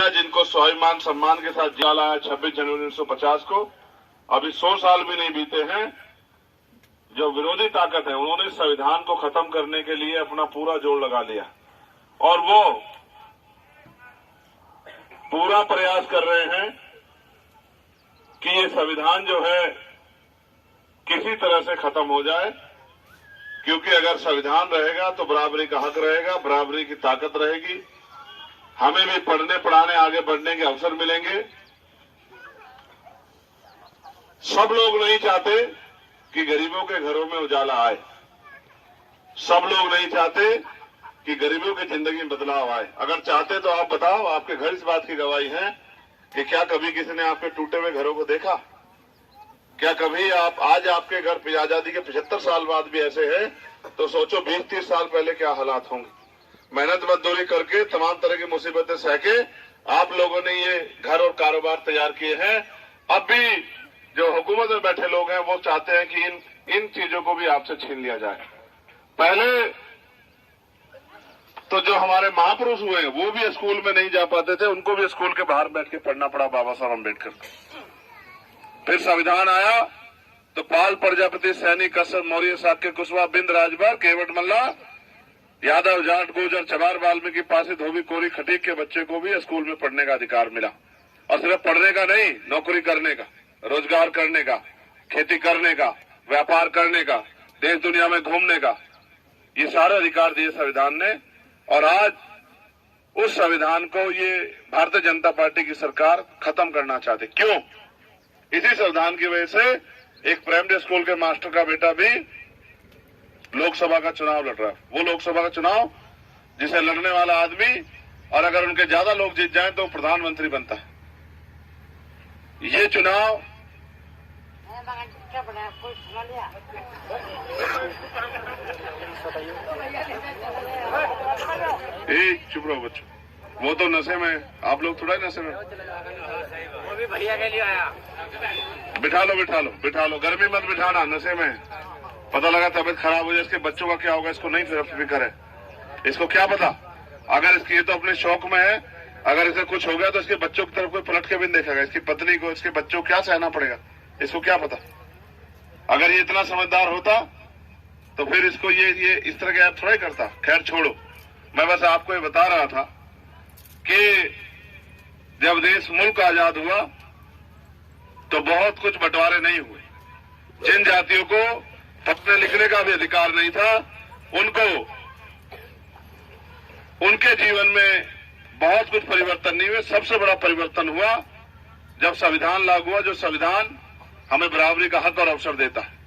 जिनको स्वाभिमान सम्मान के साथ जिला है 26 जनवरी 1950 को, अभी 100 साल भी नहीं बीते हैं। जो विरोधी ताकत है उन्होंने संविधान को खत्म करने के लिए अपना पूरा जोर लगा लिया और वो पूरा प्रयास कर रहे हैं कि ये संविधान जो है किसी तरह से खत्म हो जाए, क्योंकि अगर संविधान रहेगा तो बराबरी का हक रहेगा, बराबरी की ताकत रहेगी, हमें भी पढ़ने पढ़ाने आगे बढ़ने के अवसर मिलेंगे। सब लोग नहीं चाहते कि गरीबों के घरों में उजाला आए, सब लोग नहीं चाहते कि गरीबों की जिंदगी में बदलाव आए। अगर चाहते तो आप बताओ, आपके घर इस बात की गवाही है कि क्या कभी किसी ने आपके टूटे हुए घरों को देखा? क्या कभी आज आपके घर आजादी के 75 साल बाद भी ऐसे है तो सोचो 20-30 साल पहले क्या हालात होंगे। मेहनत मजदूरी करके तमाम तरह की मुसीबतें सह के आप लोगों ने ये घर और कारोबार तैयार किए हैं। अब भी जो हुकूमत में बैठे लोग हैं वो चाहते हैं कि इन चीजों को भी आपसे छीन लिया जाए। पहले तो जो हमारे महापुरुष हुए वो भी स्कूल में नहीं जा पाते थे, उनको भी स्कूल के बाहर बैठ के पढ़ना पड़ा बाबा साहब अम्बेडकर को। फिर संविधान आया तो पाल, प्रजापति, सैनी, कसर, मौर्य, साक्य, कुशवाहा, बिंद, राजभर, केवट मल्ला, यादव, जाट, गुर्जर, चमार, वाल्मीकि, पासी, धोबी, कोरी, खटीक के बच्चे को भी स्कूल में पढ़ने का अधिकार मिला। और सिर्फ पढ़ने का नहीं, नौकरी करने का, रोजगार करने का, खेती करने का, व्यापार करने का, देश दुनिया में घूमने का, ये सारे अधिकार दिए संविधान ने। और आज उस संविधान को ये भारतीय जनता पार्टी की सरकार खत्म करना चाहती। क्यों? इसी संविधान की वजह से एक प्राइमरी स्कूल के मास्टर का बेटा भी लोकसभा का चुनाव लड़ रहा है। वो लोकसभा का चुनाव जिसे लड़ने वाला आदमी, और अगर उनके ज्यादा लोग जीत जाएं तो प्रधानमंत्री बनता है। ये चुनाव चुप रहो बच्चों, वो तो नशे में, आप लोग थोड़ा ही नशे में। वो भी भैया के लिए आया। बिठा लो, गर्मी मत बिठाना, नशे में पता लगा तबियत खराब हो जाए, इसके बच्चों का क्या होगा इसको नहीं फिक्र है। इसको क्या पता, अगर इसकी ये तो अपने शौक में है, अगर इसे कुछ हो गया तो इसके बच्चों की तरफ कोई पलट के भी नहीं देखेगा, इसकी पत्नी को, इसके बच्चों को क्या सहना पड़ेगा, इसको क्या पता। अगर ये इतना समझदार होता तो फिर इसको ये इस तरह के ऐप थोड़ा ही करता। खैर छोड़ो, मैं बस आपको ये बता रहा था कि जब देश मुल्क आजाद हुआ तो बहुत कुछ बंटवारे नहीं हुए। जिन जातियों को पढ़ने लिखने का भी अधिकार नहीं था, उनको उनके जीवन में बहुत कुछ परिवर्तन नहीं हुए। सबसे बड़ा परिवर्तन हुआ जब संविधान लागू हुआ, जो संविधान हमें बराबरी का हक और अवसर देता है।